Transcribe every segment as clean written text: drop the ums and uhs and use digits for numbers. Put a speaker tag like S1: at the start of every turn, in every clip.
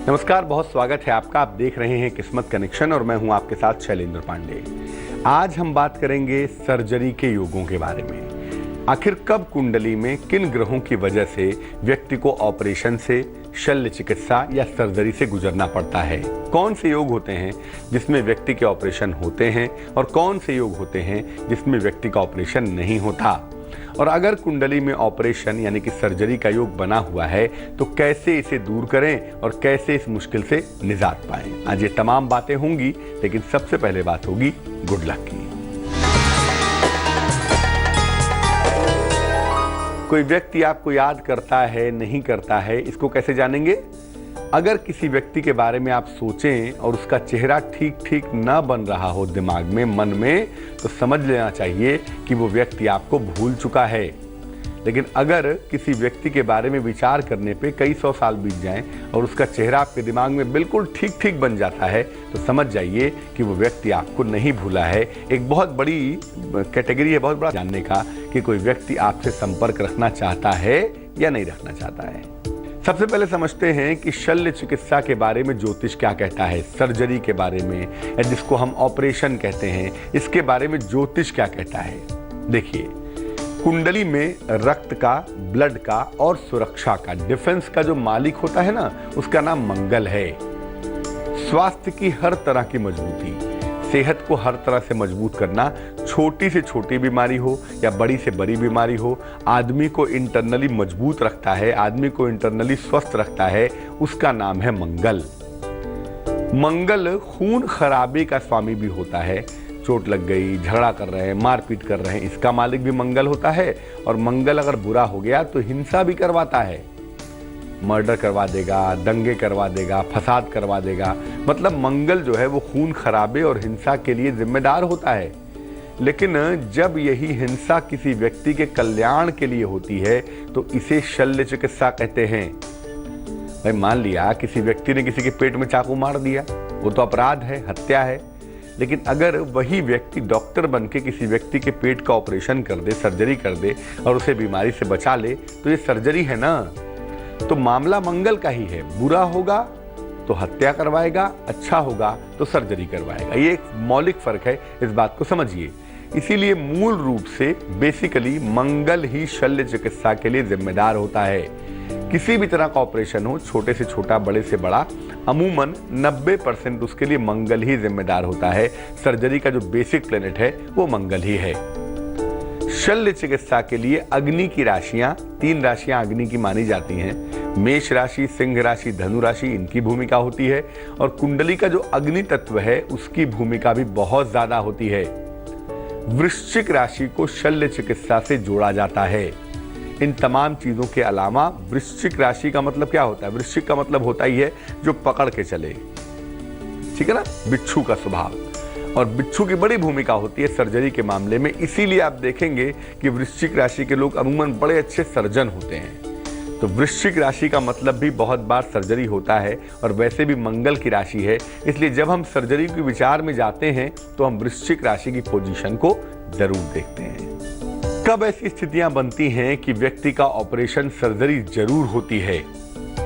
S1: नमस्कार, बहुत स्वागत है आपका। आप देख रहे हैं किस्मत कनेक्शन और मैं हूं आपके साथ शैलेंद्र पांडे। आज हम बात करेंगे सर्जरी के योगों के बारे में। आखिर कब कुंडली में किन ग्रहों की वजह से व्यक्ति को ऑपरेशन से, शल्य चिकित्सा या सर्जरी से गुजरना पड़ता है। कौन से योग होते हैं जिसमें व्यक्ति के ऑपरेशन होते हैं और कौन से योग होते हैं जिसमें व्यक्ति का ऑपरेशन नहीं होता। और अगर कुंडली में ऑपरेशन यानी कि सर्जरी का योग बना हुआ है तो कैसे इसे दूर करें और कैसे इस मुश्किल से निजात पाएं। आज ये तमाम बातें होंगी, लेकिन सबसे पहले बात होगी गुड लक की। कोई व्यक्ति आपको याद करता है, नहीं करता है, इसको कैसे जानेंगे? अगर किसी व्यक्ति के बारे में आप सोचें और उसका चेहरा ठीक ठीक न बन रहा हो दिमाग में, मन में, तो समझ लेना चाहिए कि वो व्यक्ति आपको भूल चुका है। लेकिन अगर किसी व्यक्ति के बारे में विचार करने पे कई सौ साल बीत जाएं और उसका चेहरा आपके दिमाग में बिल्कुल ठीक ठीक बन जाता है तो समझ जाइए कि वो व्यक्ति आपको नहीं भूला है। एक बहुत बड़ी कैटेगरी है, बहुत बड़ा जानने का कि कोई व्यक्ति आपसे संपर्क रखना चाहता है या नहीं रखना चाहता है। सबसे पहले समझते हैं कि शल्य चिकित्सा के बारे में ज्योतिष क्या कहता है, सर्जरी के बारे में या जिसको हम ऑपरेशन कहते हैं, इसके बारे में ज्योतिष क्या कहता है। देखिए, कुंडली में रक्त का, ब्लड का और सुरक्षा का, डिफेंस का जो मालिक होता है ना, उसका नाम मंगल है। स्वास्थ्य की हर तरह की मजबूती, सेहत को हर तरह से मजबूत करना, छोटी से छोटी बीमारी हो या बड़ी से बड़ी बीमारी हो, आदमी को इंटरनली मजबूत रखता है, आदमी को इंटरनली स्वस्थ रखता है, उसका नाम है मंगल। मंगल खून खराबे का स्वामी भी होता है। चोट लग गई, झगड़ा कर रहे हैं, मारपीट कर रहे हैं, इसका मालिक भी मंगल होता है। और मंगल अगर बुरा हो गया तो हिंसा भी करवाता है, मर्डर करवा देगा, दंगे करवा देगा, फसाद करवा देगा। मतलब मंगल जो है वो खून खराबे और हिंसा के लिए जिम्मेदार होता है। लेकिन जब यही हिंसा किसी व्यक्ति के कल्याण के लिए होती है तो इसे शल्य चिकित्सा कहते हैं। भाई मान लिया किसी व्यक्ति ने किसी के पेट में चाकू मार दिया, वो तो अपराध है, हत्या है। लेकिन अगर वही व्यक्ति डॉक्टर बन के किसी व्यक्ति के पेट का ऑपरेशन कर दे, सर्जरी कर दे और उसे बीमारी से बचा ले तो ये सर्जरी है ना। तो मामला मंगल का ही है। बुरा होगा तो हत्या करवाएगा, अच्छा होगा तो सर्जरी करवाएगा। ये एक मौलिक फर्क है, इस बात को समझिए। इसीलिए मूल रूप से बेसिकली मंगल ही शल्य चिकित्सा के लिए जिम्मेदार होता है। किसी भी तरह का ऑपरेशन हो, छोटे से छोटा, बड़े से बड़ा, अमूमन 90% उसके लिए मंगल ही जिम्मेदार होता है। सर्जरी का जो बेसिक प्लेनेट है वो मंगल ही है। शल्य चिकित्सा के लिए अग्नि की राशियां, 3 राशियां अग्नि की मानी जाती हैं। मेष राशि, सिंह राशि, धनु राशि, इनकी भूमिका होती है। और कुंडली का जो अग्नि तत्व है उसकी भूमिका भी बहुत ज्यादा होती है। वृश्चिक राशि को शल्य चिकित्सा से जोड़ा जाता है। इन तमाम चीजों के अलावा वृश्चिक राशि का मतलब क्या होता है? वृश्चिक का मतलब होता ही है जो पकड़ के चले, ठीक है ना, बिच्छू का स्वभाव। और बिच्छू की बड़ी भूमिका होती है सर्जरी के मामले में। इसीलिए आप देखेंगे कि वृश्चिक राशि के लोग अमूमन बड़े अच्छे सर्जन होते हैं। तो वृश्चिक राशि का मतलब भी बहुत बार सर्जरी होता है और वैसे भी मंगल की राशि है। इसलिए जब हम सर्जरी के विचार में जाते हैं तो हम वृश्चिक राशि की पोजीशन को जरूर देखते हैं। कब ऐसी स्थितियां बनती हैं कि व्यक्ति का ऑपरेशन, सर्जरी जरूर होती है?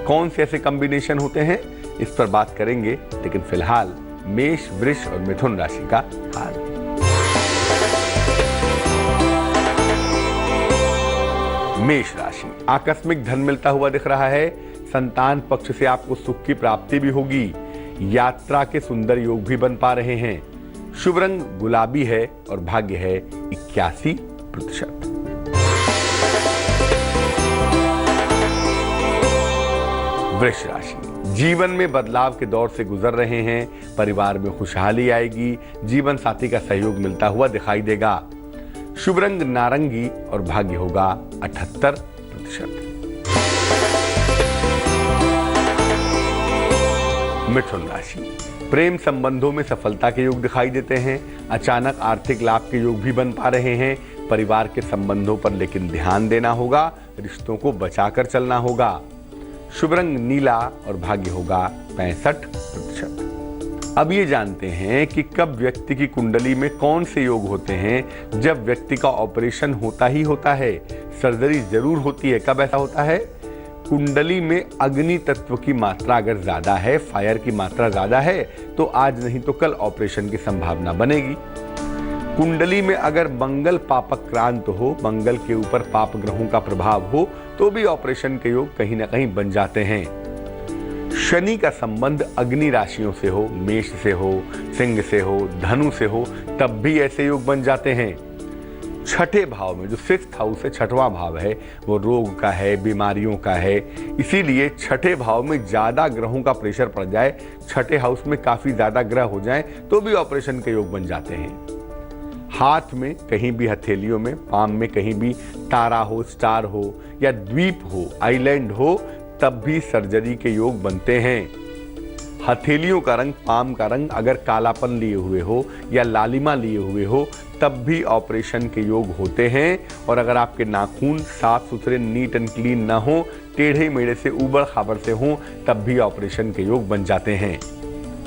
S1: कौन से ऐसे कॉम्बिनेशन होते हैं, इस पर बात करेंगे। लेकिन फिलहाल मेष, वृष और मिथुन राशि का हाल। मेष राशि, आकस्मिक धन मिलता हुआ दिख रहा है। संतान पक्ष से आपको सुख की प्राप्ति भी होगी। यात्रा के सुंदर योग भी बन पा रहे हैं। शुभ रंग गुलाबी है और भाग्य है 81%। वृष राशि, जीवन में बदलाव के दौर से गुजर रहे हैं। परिवार में खुशहाली आएगी। जीवन साथी का सहयोग मिलता हुआ दिखाई देगा। शुभ रंग नारंगी और भाग्य होगा 78%। मिथुन राशि, प्रेम संबंधों में सफलता के योग दिखाई देते हैं। अचानक आर्थिक लाभ के योग भी बन पा रहे हैं। परिवार के संबंधों पर लेकिन ध्यान देना होगा, रिश्तों को बचाकर चलना होगा। शुभ रंग नीला और भाग्य होगा 65%। अब ये जानते हैं कि कब व्यक्ति की कुंडली में कौन से योग होते हैं। जब व्यक्ति का ऑपरेशन होता ही होता है, सर्जरी जरूर होती है। कब ऐसा होता है? कुंडली में अग्नि तत्व की मात्रा अगर ज्यादा है, फायर की मात्रा ज्यादा है, तो आज नहीं तो कल ऑपरेशन की संभावना बनेगी। कुंडली में अगर मंगल पापक्रांत हो, मंगल के ऊपर पाप ग्रहों का प्रभाव हो, तो भी ऑपरेशन के योग कहीं ना कहीं बन जाते हैं। शनि का संबंध अग्नि राशियों से हो, मेष से हो, सिंह से हो, धनु से हो, तब भी ऐसे योग बन जाते हैं। छठे भाव में जो 6th हाउस है, छठवां भाव है, वो रोग का है, बीमारियों का है। इसीलिए छठे भाव में ज्यादा ग्रहों का प्रेशर पड़ जाए, छठे हाउस में काफी ज्यादा ग्रह हो जाएं, तो भी ऑपरेशन के योग बन जाते हैं। हाथ में कहीं भी, हथेलियों में, पाम में कहीं भी तारा हो, स्टार हो या द्वीप हो, आइलैंड हो, तब भी सर्जरी के योग बनते हैं। हथेलियों का रंग, पाम का रंग अगर कालापन लिए हुए हो या लालिमा लिए हुए हो, तब भी ऑपरेशन के योग होते हैं। और अगर आपके नाखून साफ सुथरे, नीट एंड क्लीन ना हो, टेढ़े मेढ़े से, ऊबड़ खाबड़ से हो, तब भी ऑपरेशन के योग बन जाते हैं।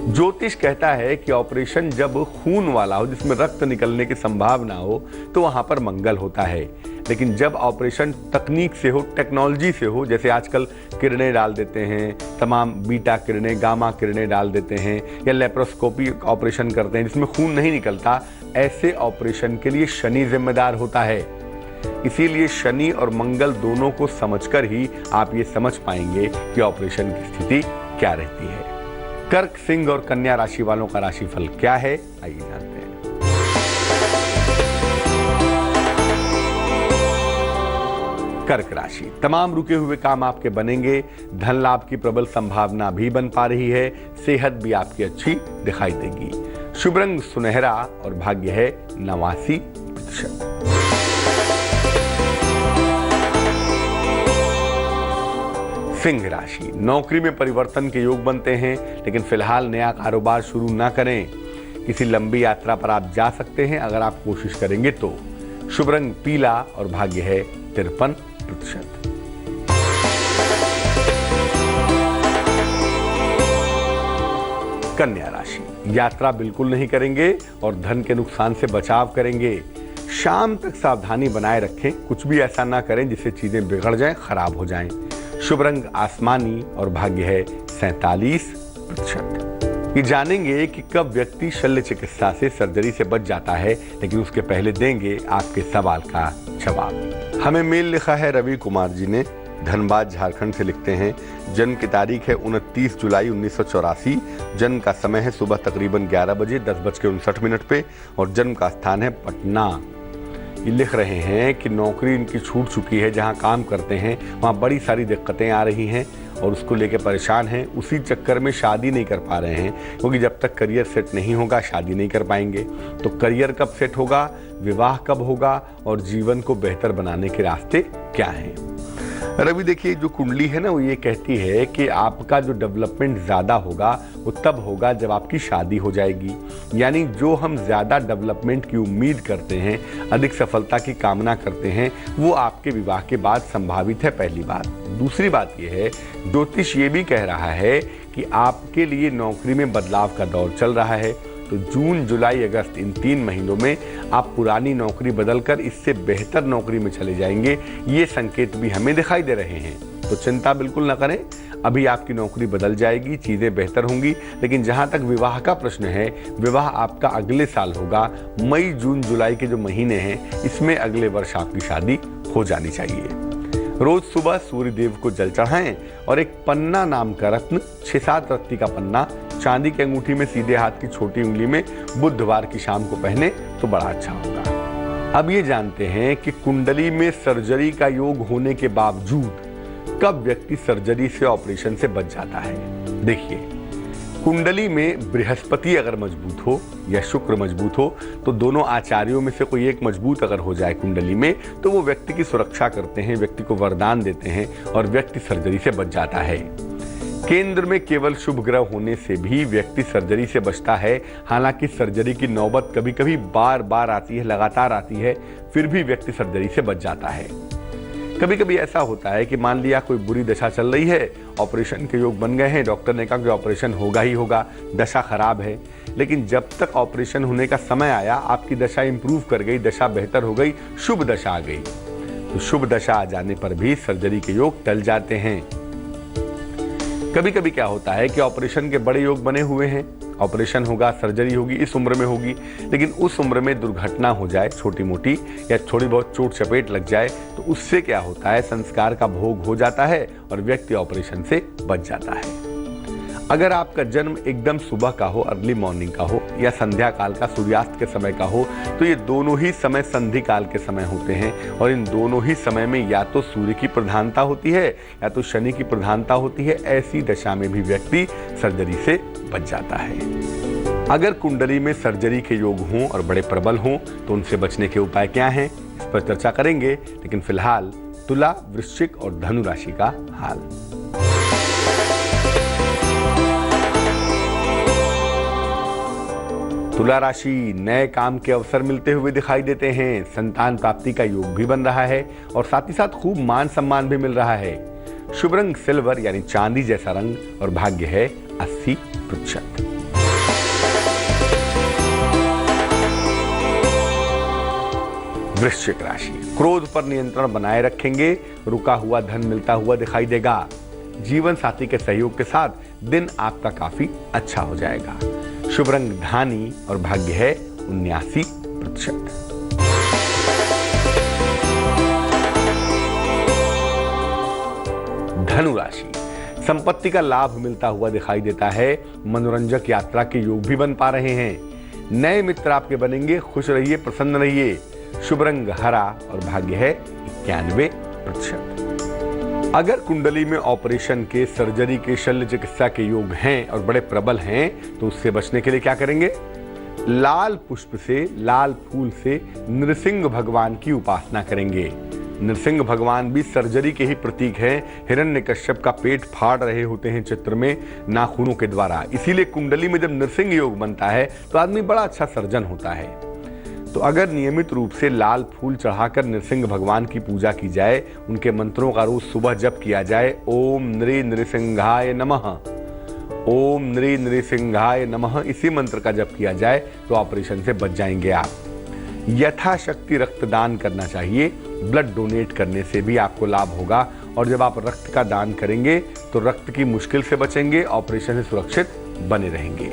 S1: ज्योतिष कहता है कि ऑपरेशन जब खून वाला हो, जिसमें रक्त निकलने की संभावना हो, तो वहां पर मंगल होता है। लेकिन जब ऑपरेशन तकनीक से हो, टेक्नोलॉजी से हो, जैसे आजकल किरणें डाल देते हैं, तमाम बीटा किरणें, गामा किरणें डाल देते हैं, या लेप्रोस्कोपी ऑपरेशन करते हैं जिसमें खून नहीं निकलता, ऐसे ऑपरेशन के लिए शनि जिम्मेदार होता है। इसीलिए शनि और मंगल दोनों को समझकर ही आप ये समझ पाएंगे कि ऑपरेशन की स्थिति क्या रहती है। कर्क, सिंह और कन्या राशि वालों का राशिफल क्या है, आइए जानते हैं। कर्क राशि, तमाम रुके हुए काम आपके बनेंगे, धन लाभ की प्रबल संभावना भी बन पा रही है, सेहत भी आपकी अच्छी दिखाई देगी। शुभ रंग सुनहरा और भाग्य है 89%। सिंह राशि, नौकरी में परिवर्तन के योग बनते हैं, लेकिन फिलहाल नया कारोबार शुरू ना करें। किसी लंबी यात्रा पर आप जा सकते हैं अगर आप कोशिश करेंगे तो। शुभ रंग पीला और भाग्य है 53%। कन्या राशि, यात्रा बिल्कुल नहीं करेंगे और धन के नुकसान से बचाव करेंगे। शाम तक सावधानी बनाए रखें, कुछ भी ऐसा ना करें जिससे चीजें बिगड़ जाएं, खराब हो जाएं। शुभ रंग आसमानी और भाग्य है 47%। ये जानेंगे कि कब व्यक्ति शल्य चिकित्सा से, सर्जरी से बच जाता है, लेकिन उसके पहले देंगे आपके सवाल का जवाब। हमें मेल लिखा है रवि कुमार जी ने, धनबाद झारखंड से लिखते हैं। जन्म की तारीख है 29 जुलाई 1984। जन्म का समय है सुबह तकरीबन 11 बजे 10:59 पे और जन्म का स्थान है पटना। ये लिख रहे हैं कि नौकरी इनकी छूट चुकी है, जहां काम करते हैं वहां बड़ी सारी दिक्कतें आ रही हैं और उसको लेकर परेशान हैं। उसी चक्कर में शादी नहीं कर पा रहे हैं, क्योंकि जब तक करियर सेट नहीं होगा शादी नहीं कर पाएंगे। तो करियर कब सेट होगा, विवाह कब होगा और जीवन को बेहतर बनाने के रास्ते क्या हैं। रवि देखिए, जो कुंडली है ना, वो ये कहती है कि आपका जो डेवलपमेंट ज़्यादा होगा वो तब होगा जब आपकी शादी हो जाएगी। यानी जो हम ज़्यादा डेवलपमेंट की उम्मीद करते हैं, अधिक सफलता की कामना करते हैं, वो आपके विवाह के बाद संभावित है, पहली बात। दूसरी बात ये है, ज्योतिष ये भी कह रहा है कि आपके लिए नौकरी में बदलाव का दौर चल रहा है। तो जून, जुलाई, अगस्त इन 3 महीनों में आप पुरानी नौकरी बदलकर इससे बेहतर नौकरी में चले जाएंगे, ये संकेत भी हमें दिखाई दे रहे हैं। तो चिंता बिल्कुल न करें, अभी आपकी नौकरी बदल जाएगी, चीज़ें बेहतर होंगी। लेकिन जहाँ तक विवाह का प्रश्न है, विवाह आपका अगले साल होगा। मई, जून, जुलाई के जो महीने हैं, इसमें अगले वर्ष आपकी शादी हो जानी चाहिए। रोज सुबह सूर्य देव को जल चढ़ाएं और एक पन्ना नाम का रत्न, 6-7 रत्ती का पन्ना चांदी की अंगूठी में सीधे हाथ की छोटी उंगली में बुधवार की शाम को पहने तो बड़ा अच्छा होगा। अब ये जानते हैं कि कुंडली में सर्जरी का योग होने के बावजूद कब व्यक्ति सर्जरी से, ऑपरेशन से बच जाता है। देखिए, कुंडली में बृहस्पति अगर मजबूत हो या शुक्र मजबूत हो, तो दोनों आचार्यों में से कोई एक मजबूत अगर हो जाए कुंडली में, तो वो व्यक्ति की सुरक्षा करते हैं, व्यक्ति को वरदान देते हैं और व्यक्ति सर्जरी से बच जाता है। केंद्र में केवल शुभ ग्रह होने से भी व्यक्ति सर्जरी से बचता है। हालांकि सर्जरी की नौबत कभी कभी बार बार आती है, लगातार आती है, फिर भी व्यक्ति सर्जरी से बच जाता है। कभी कभी ऐसा होता है कि मान लिया कोई बुरी दशा चल रही है, ऑपरेशन के योग बन गए हैं, डॉक्टर ने कहा कि ऑपरेशन होगा ही होगा, दशा खराब है। लेकिन जब तक ऑपरेशन होने का समय आया, आपकी दशा इंप्रूव कर गई, दशा बेहतर हो गई, शुभ दशा आ गई। तो शुभ दशा आ जाने पर भी सर्जरी के योग टल जाते हैं। कभी कभी क्या होता है कि ऑपरेशन के बड़े योग बने हुए हैं, ऑपरेशन होगा, सर्जरी होगी, इस उम्र में होगी, लेकिन उस उम्र में दुर्घटना हो जाए छोटी मोटी या थोड़ी बहुत चोट चपेट लग जाए तो उससे क्या होता है, संस्कार का भोग हो जाता है और व्यक्ति ऑपरेशन से बच जाता है। अगर आपका जन्म एकदम सुबह का हो, अर्ली मॉर्निंग का हो, या संध्या काल का, सूर्यास्त के समय का हो, तो ये दोनों ही समय संधि काल के समय होते हैं और इन दोनों ही समय में या तो सूर्य की प्रधानता होती है या तो शनि की प्रधानता होती है। ऐसी दशा में भी व्यक्ति सर्जरी से बच जाता है। अगर कुंडली में सर्जरी के योग हों और बड़े प्रबल हों तो उनसे बचने के उपाय क्या हैं, इस पर चर्चा करेंगे। लेकिन फिलहाल तुला, वृश्चिक और धनु राशि का हाल। तुला राशि, नए काम के अवसर मिलते हुए दिखाई देते हैं, संतान प्राप्ति का योग भी बन रहा है और साथ ही साथ खूब मान सम्मान भी मिल रहा है। शुभ रंग सिल्वर यानी चांदी जैसा रंग और भाग्य है 80%। वृश्चिक राशि, क्रोध पर नियंत्रण बनाए रखेंगे, रुका हुआ धन मिलता हुआ दिखाई देगा। जीवन साथी के सहयोग के साथ दिन आपका काफी अच्छा हो जाएगा। शुभ रंग धानी और भाग्य है 79%। धनु राशि, संपत्ति का लाभ मिलता हुआ दिखाई देता है, मनोरंजक यात्रा के योग भी बन पा रहे हैं। नए मित्र आपके बनेंगे, खुश रहिए, प्रसन्न रहिए। शुभ रंग हरा और भाग्य है 91%। अगर कुंडली में ऑपरेशन के, सर्जरी के, शल्य चिकित्सा के योग हैं और बड़े प्रबल हैं तो उससे बचने के लिए क्या करेंगे? लाल पुष्प से, लाल फूल से नृसिंह भगवान की उपासना करेंगे। नृसिंह भगवान भी सर्जरी के ही प्रतीक हैं। हिरण्यकश्यप का पेट फाड़ रहे होते हैं चित्र में नाखूनों के द्वारा, इसीलिए कुंडली में जब नृसिंह योग बनता है तो आदमी बड़ा अच्छा सर्जन होता है। तो अगर नियमित रूप से लाल फूल चढ़ाकर नृसिंह भगवान की पूजा की जाए, उनके मंत्रों का रोज सुबह जप किया जाए, ओम नृ नृसिंहाय नमः, ओम नृ नृसिंहाय नमः, इसी मंत्र का जप किया जाए तो ऑपरेशन से बच जाएंगे आप। यथाशक्ति रक्तदान करना चाहिए, ब्लड डोनेट करने से भी आपको लाभ होगा और जब आप रक्त का दान करेंगे तो रक्त की मुश्किल से बचेंगे, ऑपरेशन से सुरक्षित बने रहेंगे।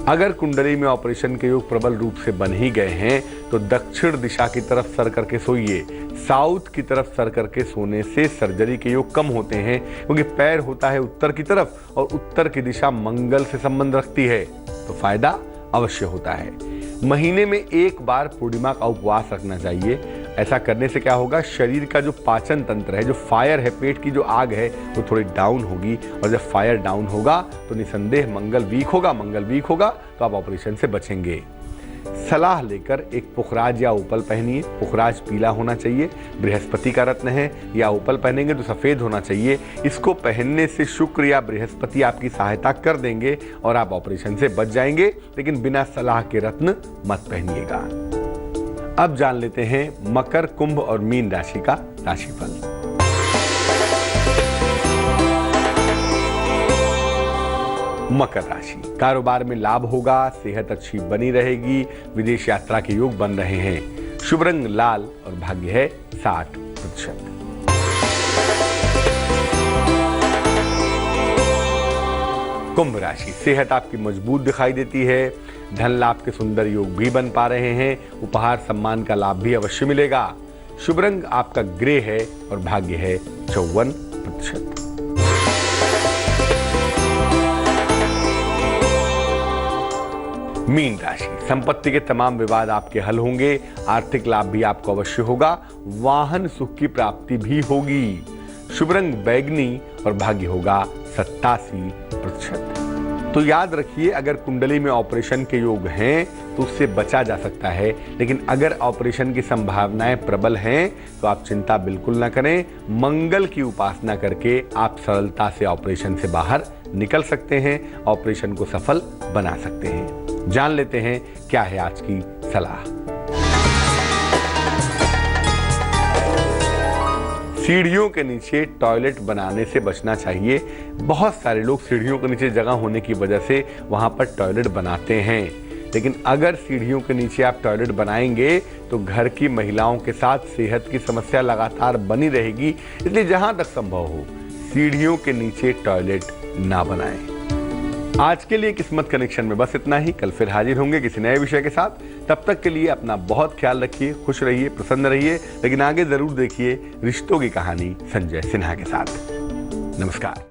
S1: अगर कुंडली में ऑपरेशन के योग प्रबल रूप से बन ही गए हैं तो दक्षिण दिशा की तरफ सर करके सोइए। साउथ की तरफ सर करके सोने से सर्जरी के योग कम होते हैं, क्योंकि पैर होता है उत्तर की तरफ और उत्तर की दिशा मंगल से संबंध रखती है, तो फायदा अवश्य होता है। महीने में एक बार पूर्णिमा का उपवास रखना चाहिए। ऐसा करने से क्या होगा, शरीर का जो पाचन तंत्र है, जो फायर है, पेट की जो आग है, वो थोड़ी डाउन होगी और जब फायर डाउन होगा तो निसंदेह मंगल वीक होगा तो आप ऑपरेशन से बचेंगे। सलाह लेकर एक पुखराज या उपल पहनिए। पुखराज पीला होना चाहिए, बृहस्पति का रत्न है, या उपल पहनेंगे तो सफेद होना चाहिए। इसको पहनने से शुक्र या बृहस्पति आपकी सहायता कर देंगे और आप ऑपरेशन से बच जाएंगे, लेकिन बिना सलाह के रत्न मत पहनिएगा। अब जान लेते हैं मकर, कुंभ और मीन राशि का राशिफल। मकर राशि, कारोबार में लाभ होगा, सेहत अच्छी बनी रहेगी, विदेश यात्रा के योग बन रहे हैं। शुभ रंग लाल और भाग्य है 60%। कुंभ राशि, सेहत आपकी मजबूत दिखाई देती है, धन लाभ के सुंदर योग भी बन पा रहे हैं, उपहार सम्मान का लाभ भी अवश्य मिलेगा। शुभ रंग आपका ग्रे है और भाग्य है 54%। मीन राशि, संपत्ति के तमाम विवाद आपके हल होंगे, आर्थिक लाभ भी आपको अवश्य होगा, वाहन सुख की प्राप्ति भी होगी। शुभ रंग बैगनी और भाग्य होगा 87%। तो याद रखिए, अगर कुंडली में ऑपरेशन के योग हैं तो उससे बचा जा सकता है, लेकिन अगर ऑपरेशन की संभावनाएं प्रबल हैं तो आप चिंता बिल्कुल न करें। मंगल की उपासना करके आप सरलता से ऑपरेशन से बाहर निकल सकते हैं, ऑपरेशन को सफल बना सकते हैं। जान लेते हैं क्या है आज की सलाह। सीढ़ियों के नीचे टॉयलेट बनाने से बचना चाहिए। बहुत सारे लोग सीढ़ियों के नीचे जगह होने की वजह से वहां पर टॉयलेट बनाते हैं, लेकिन अगर सीढ़ियों के नीचे आप टॉयलेट बनाएंगे तो घर की महिलाओं के साथ सेहत की समस्या लगातार बनी रहेगी। इसलिए जहां तक संभव हो सीढ़ियों के नीचे टॉयलेट ना बनाएं। आज के लिए किस्मत कनेक्शन में बस इतना ही। कल फिर हाजिर होंगे किसी नए विषय के साथ। तब तक के लिए अपना बहुत ख्याल रखिए, खुश रहिए, प्रसन्न रहिए। लेकिन आगे जरूर देखिए रिश्तों की कहानी संजय सिन्हा के साथ। नमस्कार।